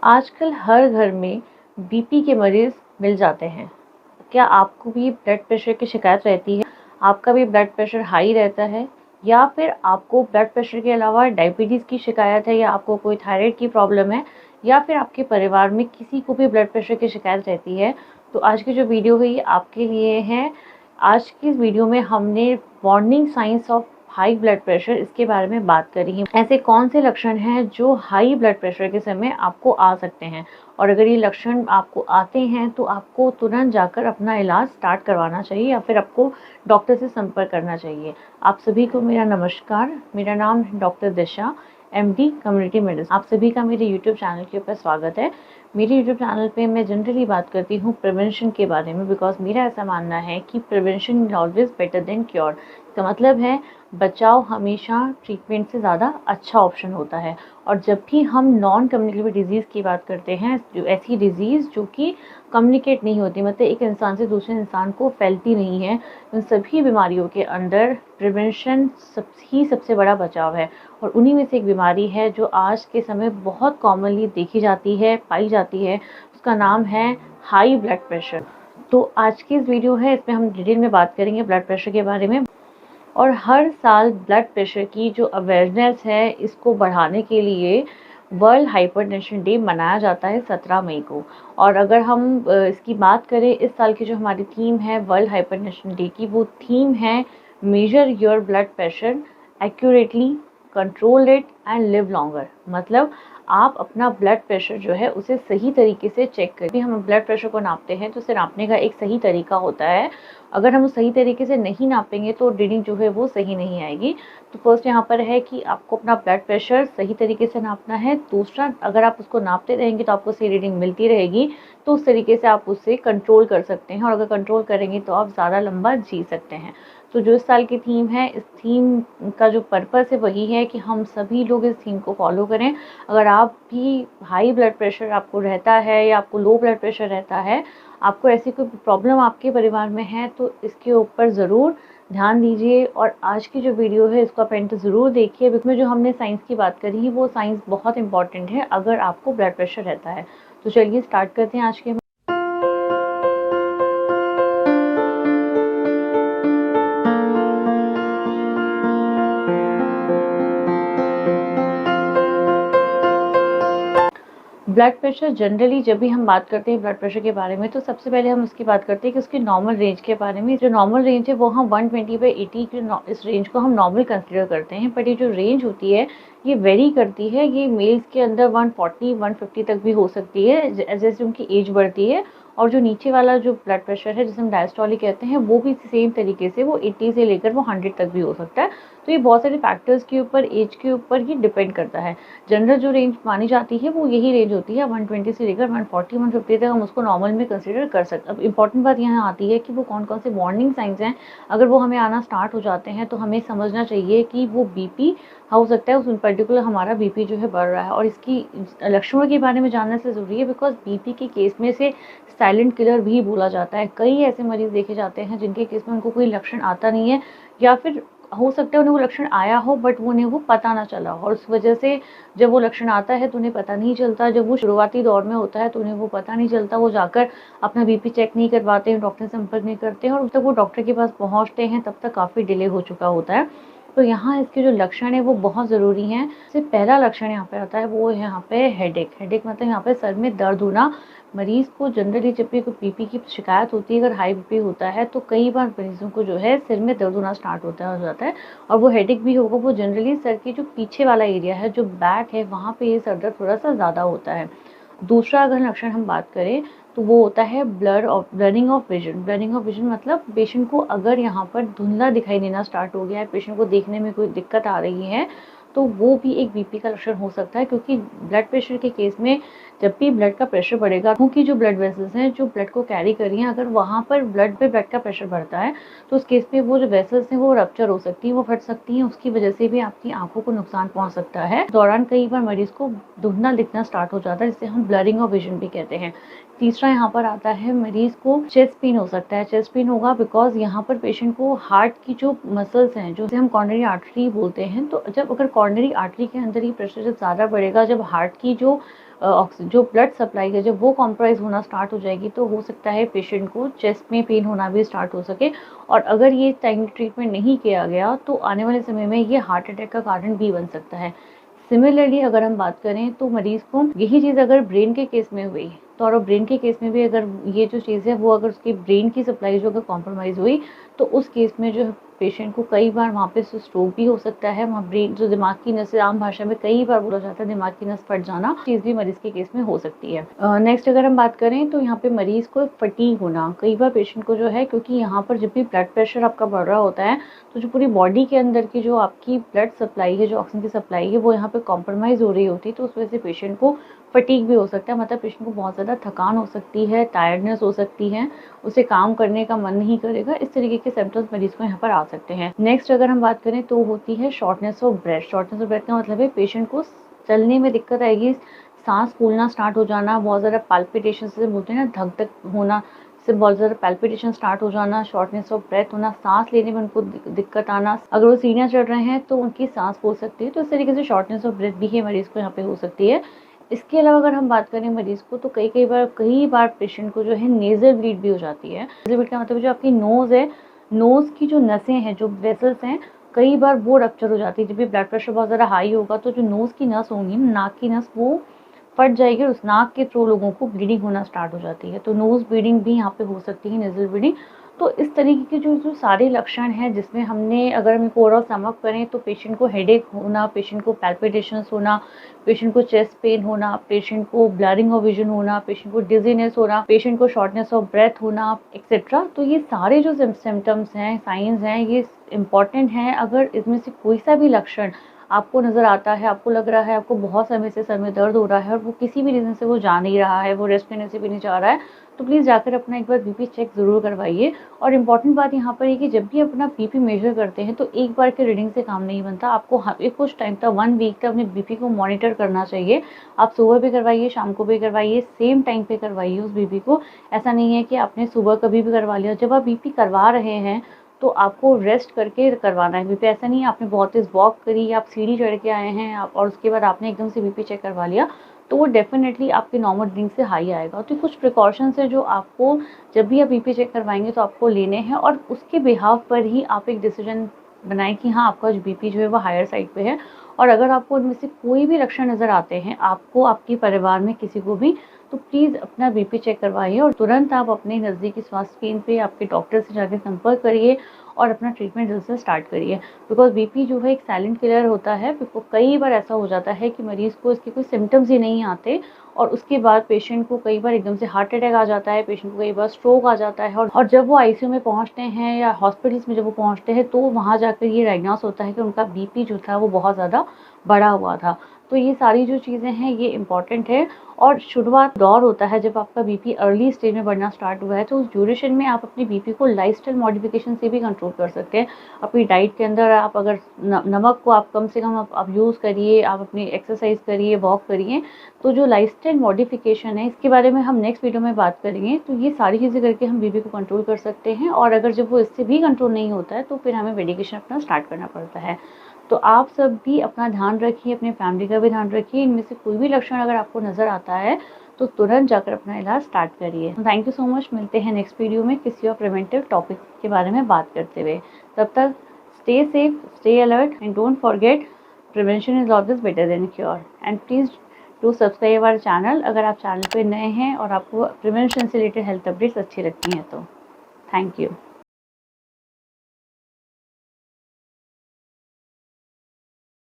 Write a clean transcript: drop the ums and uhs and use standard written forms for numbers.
आजकल हर घर में बीपी के मरीज़ मिल जाते हैं। क्या आपको भी ब्लड प्रेशर की शिकायत रहती है? आपका भी ब्लड प्रेशर हाई रहता है? या फिर आपको ब्लड प्रेशर के अलावा डायबिटीज़ की शिकायत है, या आपको कोई थायराइड की प्रॉब्लम है, या फिर आपके परिवार में किसी को भी ब्लड प्रेशर की शिकायत रहती है? तो आज की जो वीडियो है ये आपके लिए है। आज की इस वीडियो में हमने warning science of high blood pressure इसके बारे में बात करी है। ऐसे कौन से लक्षण हैं जो हाई ब्लड प्रेशर के समय आपको आ सकते हैं, और अगर ये लक्षण आपको आते हैं तो आपको तुरंत जाकर अपना इलाज स्टार्ट करवाना चाहिए या फिर आपको डॉक्टर से संपर्क करना चाहिए। आप सभी को मेरा नमस्कार। मेरा नाम है डॉक्टर दिशा, एमडी कम्युनिटी मेडिसिन। आप सभी का मेरे यूट्यूब चैनल के ऊपर स्वागत है। मेरे यूट्यूब चैनल पे मैं जनरली बात करती हूँ प्रिवेंशन के बारे में, बिकॉज मेरा ऐसा मानना है कि prevention is always better than cure. इसका मतलब है बचाव हमेशा ट्रीटमेंट से ज़्यादा अच्छा ऑप्शन होता है। और जब भी हम नॉन कम्युनिकेबल डिजीज़ की बात करते हैं, जो ऐसी डिजीज़ जो कि कम्युनिकेट नहीं होती, मतलब एक इंसान से दूसरे इंसान को फैलती नहीं है, उन सभी बीमारियों के अंदर प्रिवेंशन सबसे बड़ा बचाव है। और उन्हीं में से एक बीमारी है जो आज के समय बहुत कॉमनली देखी जाती है, पाई जाती है। उसका नाम है हाई ब्लड प्रेशर। तो आज की इस वीडियो है, इसमें हम डिटेल में बात करेंगे ब्लड प्रेशर के बारे में। और हर साल ब्लड प्रेशर की जो अवेयरनेस है, इसको बढ़ाने के लिए वर्ल्ड हाइपरटेंशन डे मनाया जाता है 17 मई को। और अगर हम इसकी बात करें, इस साल की जो हमारी थीम है वर्ल्ड हाइपरटेंशन डे की, वो थीम है major your blood pressure accurately, control it and live longer. मतलब आप अपना ब्लड प्रेशर जो है उसे सही तरीके से चेक करें। हम ब्लड प्रेशर को नापते हैं तो उसे नापने का एक सही तरीका होता है। अगर हम सही तरीके से नहीं नापेंगे तो रीडिंग जो है वो सही नहीं आएगी। तो फर्स्ट यहाँ पर है कि आपको अपना ब्लड प्रेशर सही तरीके से नापना है। दूसरा, अगर आप उसको नापते रहेंगे तो आपको सही रीडिंग मिलती रहेगी, तो उस तरीके से आप उसे कंट्रोल कर सकते हैं। और अगर कंट्रोल करेंगे तो आप ज़्यादा लंबा जी सकते हैं। तो जो इस साल की थीम है, इस थीम का जो पर्पस है वही है कि हम सभी लोग इस थीम को फॉलो करें। अगर आप भी हाई ब्लड प्रेशर आपको रहता है, या आपको लो ब्लड प्रेशर रहता है, आपको ऐसी कोई प्रॉब्लम आपके परिवार में है, तो इसके ऊपर ज़रूर ध्यान दीजिए। और आज की जो वीडियो है इसको आप एंड तक ज़रूर देखिए। इसमें जो हमने साइंस की बात करी है वो साइंस बहुत इंपॉर्टेंट है अगर आपको ब्लड प्रेशर रहता है। तो चलिए स्टार्ट करते हैं आज के। ब्लड प्रेशर जनरली जब भी हम बात करते हैं ब्लड प्रेशर के बारे में, तो सबसे पहले हम उसकी बात करते हैं कि उसकी नॉर्मल रेंज के बारे में। जो नॉर्मल रेंज है वो हम 120/80 के इस रेंज को हम नॉर्मल कंसीडर करते हैं। बट ये जो रेंज होती है ये वेरी करती है। ये मेल्स के अंदर 140-150 तक भी हो सकती है जैसे उनकी एज बढ़ती है। और जो नीचे वाला जो ब्लड प्रेशर है जिसे हम डायस्टोलिक कहते हैं, वो भी सेम तरीके से वो 80 से लेकर वो 100 तक भी हो सकता है। तो ये बहुत सारे फैक्टर्स के ऊपर, एज के ऊपर ही डिपेंड करता है। जनरल जो रेंज मानी जाती है वो यही रेंज होती है, 120 से लेकर 140-150 तक हम उसको नॉर्मल में कंसीडर कर सकते हैं। अब इंपॉर्टेंट बात यहाँ आती है कि वो कौन कौन से वार्निंग साइंस हैं। अगर वो हमें आना स्टार्ट हो जाते हैं तो हमें समझना चाहिए कि वो बीपी हो सकता है, उस पर्टिकुलर हमारा बीपी जो है बढ़ रहा है। और इसकी लक्षणों के बारे में जानने से ज़रूरी है, बिकॉज बीपी के केस में से साइलेंट किलर भी बोला जाता है। कई ऐसे मरीज़ देखे जाते हैं जिनके केस में उनको कोई लक्षण आता नहीं है, या फिर हो सकता है उन्हें वो लक्षण आया हो बट उन्हें वो पता ना चला हो। और उस वजह से जब वो लक्षण आता है तो उन्हें पता नहीं चलता। जब वो शुरुआती दौर में होता है तो उन्हें वो पता नहीं चलता। वो जाकर अपना बीपी चेक नहीं करवाते हैं, डॉक्टर से संपर्क नहीं करते हैं, और जब तक वो डॉक्टर के पास पहुंचते हैं तब तक काफ़ी डिले हो चुका होता है। तो यहाँ इसके जो लक्षण है वो बहुत ज़रूरी हैं। सबसे पहला लक्षण यहाँ पे आता है वो है यहाँ पे हेडेक। हेडेक मतलब यहाँ पे सर में दर्द होना। मरीज़ को जनरली जब भी कोई बीपी की शिकायत होती है, अगर हाई बीपी होता है, तो कई बार मरीज़ों को जो है सिर में दर्द होना स्टार्ट हो जाता है। और वो हेडेक भी होगा, वो जनरली सर की जो पीछे वाला एरिया है, जो बैक है, वहाँ पे ये सर दर्द थोड़ा सा ज़्यादा होता है। दूसरा अगर लक्षण हम बात करें तो वो होता है blurring of vision. Blurring of vision मतलब पेशेंट को अगर यहाँ पर धुंधला दिखाई देना स्टार्ट हो गया है, पेशेंट को देखने में कोई दिक्कत आ रही है, तो वो भी एक बीपी का लक्षण हो सकता है। क्योंकि ब्लड प्रेशर के केस में जब भी ब्लड का प्रेशर बढ़ेगा, क्योंकि जो ब्लड वेसल्स हैं जो ब्लड को कैरी कर रही हैं, अगर वहाँ पर ब्लड का प्रेशर बढ़ता है तो उस केस में वो जो वेसल्स हैं वो रप्चर हो सकती हैं, वो फट सकती हैं। उसकी वजह से भी आपकी आंखों को नुकसान पहुँच सकता है। दौरान कई बार मरीज को धुंधला दिखना स्टार्ट हो जाता है, जिसे हम ब्लरिंग ऑफ विजन भी कहते हैं। तीसरा यहाँ पर आता है मरीज को चेस्ट पेन हो सकता है। चेस्ट पेन होगा बिकॉज यहाँ पर पेशेंट को हार्ट की जो मसल्स हैं, जो हम कॉर्नरी आर्टरी बोलते हैं, तो जब अगर कॉर्नरी आर्टरी के अंदर ही प्रेशर जब ज़्यादा बढ़ेगा, जब हार्ट की जो जो ब्लड सप्लाई है जब वो कॉम्प्रोमाइज़ होना स्टार्ट हो जाएगी तो हो सकता है पेशेंट को चेस्ट में पेन होना भी स्टार्ट हो सके, और अगर ये टाइम ट्रीटमेंट नहीं किया गया तो आने वाले समय में ये हार्ट अटैक का कारण भी बन सकता है। सिमिलरली अगर हम बात करें तो मरीज़ को यही चीज़ अगर ब्रेन के केस में हुई तो, और ब्रेन के केस में भी अगर ये जो चीज़ है वो अगर उसकी ब्रेन की सप्लाई जो अगर कॉम्प्रोमाइज़ हुई तो उस केस में जो पेशेंट को कई बार वहाँ पे स्ट्रोक भी हो सकता है। वहाँ ब्रेन जो दिमाग की नस, आम भाषा में कई बार बोला जाता है दिमाग की नस फट जाना, चीज़ भी मरीज़ के केस में हो सकती है। नेक्स्ट अगर हम बात करें तो यहाँ पे मरीज़ को फटीग होना, कई बार पेशेंट को जो है, क्योंकि यहाँ पर जब भी ब्लड प्रेशर आपका बढ़ रहा होता है तो जो पूरी बॉडी के अंदर की जो आपकी ब्लड सप्लाई है, जो ऑक्सीजन की सप्लाई है, वो यहाँ पे कॉम्प्रोमाइज़ हो रही होती है, तो उस वजह से पेशेंट को फटीग भी हो सकता है। मतलब पेशेंट को बहुत ज़्यादा थकान हो सकती है, टायर्डनेस हो सकती है, उसे काम करने का मन नहीं करेगा, इस तरीके के सिम्पटम्स मरीज़ को यहाँ पर आ सकते हैं। नेक्स्ट अगर हम बात करें तो होती है shortness of breath. Shortness of breath का मतलब है पेशेंट को चलने में दिक्कत आएगी, सांस फूलना स्टार्ट हो जाना, बहुत ज़्यादा पाल्पिटेशन से बोलते हैं ना, धक धक होना से बहुत ज़्यादा पैल्पिटेशन स्टार्ट हो जाना, शॉर्टनेस ऑफ ब्रेथ होना, सांस लेने में उनको दिक्कत आना, अगर वो सीढ़ियाँ चढ़ रहे हैं तो उनकी सांस फूल सकती है, तो इस तरीके से शॉर्टनेस ऑफ ब्रेथ भी है मरीज़ को यहाँ पे हो सकती है। इसके अलावा अगर हम बात करें मरीज़ को तो कई बार पेशेंट को जो है नेज़ल ब्लीड भी हो जाती है। नेज़ल ब्लीड का मतलब जो आपकी नोज़ है, नोज़ की जो नसें हैं, जो वेसल्स हैं, कई बार वो रप्चर हो जाती है। जब भी ब्लड प्रेशर बहुत ज़्यादा हाई होगा तो जो नोज़ की नस होंगी, नाक की नस, वो फट जाएगी और उस नाक के थ्रू लोगों को ब्लीडिंग होना स्टार्ट हो जाती है। तो नोज़ ब्लीडिंग भी यहाँ पे हो सकती है, नेज़ल ब्लीडिंग। तो इस तरीके के जो सारे लक्षण हैं जिसमें हमने अगर हम इनको ओवरऑल सम अप करें तो पेशेंट को हेडेक होना, पेशेंट को पैल्पिटेशंस होना, पेशेंट को चेस्ट पेन होना, पेशेंट को ब्लरिंग ऑफ विजन होना, पेशेंट को डिजीनेस होना, पेशेंट को शॉर्टनेस ऑफ ब्रेथ होना, एक्सेट्रा। तो ये सारे जो सिम्टम्स हैं, साइंस हैं, ये इम्पॉर्टेंट हैं। अगर इसमें से कोई सा भी लक्षण आपको नज़र आता है, आपको लग रहा है आपको बहुत समय से सर में दर्द हो रहा है और वो किसी भी रीज़न से वो जा नहीं रहा है, वो रेस्ट करने से भी नहीं चाह रहा है, तो प्लीज़ जाकर अपना एक बार बीपी चेक ज़रूर करवाइए। और इम्पॉर्टेंट बात यहाँ पर है कि जब भी अपना बीपी मेजर करते हैं तो एक बार के रीडिंग से काम नहीं बनता, आपको कुछ टाइम तक 1 वीक तक अपने बीपी को मॉनिटर करना चाहिए। आप सुबह भी करवाइए, शाम को भी करवाइए, सेम टाइम पे करवाइए उस बीपी को। ऐसा नहीं है कि आपने सुबह कभी भी करवा लिया। जब आप बीपी करवा रहे हैं तो आपको रेस्ट करके करवाना है बीपी। ऐसा नहीं है आपने बहुत तेज़ वॉक करी, आप सीढ़ी चढ़ के आए हैं आप और उसके बाद आपने एकदम से बीपी चेक करवा लिया, तो वो डेफिनेटली आपके नॉर्मल रीडिंग से हाई आएगा। तो कुछ प्रिकॉशंस है जो आपको जब भी आप बीपी चेक करवाएंगे तो आपको लेने हैं, और उसके बिहाफ पर ही आप एक डिसीजन बनाएं कि हाँ आपका जो बीपी जो है वो हायर साइड पे है। और अगर आपको उनमें से कोई भी लक्षण नज़र आते हैं, आपको, आपके परिवार में किसी को भी, तो प्लीज़ अपना बीपी चेक करवाइए और तुरंत आप अपने नज़दीकी स्वास्थ्य केंद्र पे आपके डॉक्टर से जाकर संपर्क करिए और अपना ट्रीटमेंट जल्द से स्टार्ट करिए। बिकॉज बीपी जो है एक साइलेंट किलर होता है। कई बार ऐसा हो जाता है कि मरीज़ को इसके कोई सिम्टम्स ही नहीं आते और उसके बाद पेशेंट को कई बार एकदम से हार्ट अटैक आ जाता है, पेशेंट को कई बार स्ट्रोक आ जाता है, और जब वो आईसीयू में पहुंचते हैं या हॉस्पिटल्स में जब वो पहुंचते हैं तो वहाँ जाकर ये डायग्नोस होता है कि उनका बीपी जो था वो बहुत ज़्यादा बढ़ा हुआ था। तो ये सारी जो चीज़ें हैं ये इम्पॉर्टेंट है। और शुरुआत दौर होता है जब आपका बीपी अर्ली स्टेज में बढ़ना स्टार्ट हुआ है, तो उस ड्यूरेशन में आप अपनी बीपी को लाइफस्टाइल मॉडिफिकेशन से भी कंट्रोल कर सकते हैं। अपनी डाइट के अंदर आप अगर नमक को आप कम से कम आप यूज़ करिए, आप अपनी एक्सरसाइज करिए, वॉक करिए, तो जो लाइफस्टाइल मॉडिफिकेशन है इसके बारे में हम नेक्स्ट वीडियो में बात करेंगे। तो ये सारी चीज़ें करके हम बीपी को कंट्रोल कर सकते हैं, और अगर जब वो इससे भी कंट्रोल नहीं होता है तो फिर हमें मेडिकेशन अपना स्टार्ट करना पड़ता है। तो आप सब भी अपना ध्यान रखिए, अपनी फैमिली का भी ध्यान रखिए। इनमें से कोई भी लक्षण अगर आपको नज़र आता है तो तुरंत जाकर अपना इलाज स्टार्ट करिए। Thank you so much. मिलते हैं नेक्स्ट वीडियो में किसी और प्रिवेंटिव टॉपिक के बारे में बात करते हुए। तब तक stay safe, stay alert and don't forget prevention is always better than cure. And please do subscribe our channel अगर आप चैनल पे नए हैं और आपको प्रिवेंशन से रिलेटेड हेल्थ अपडेट्स अच्छी लगती हैं तो। Thank you.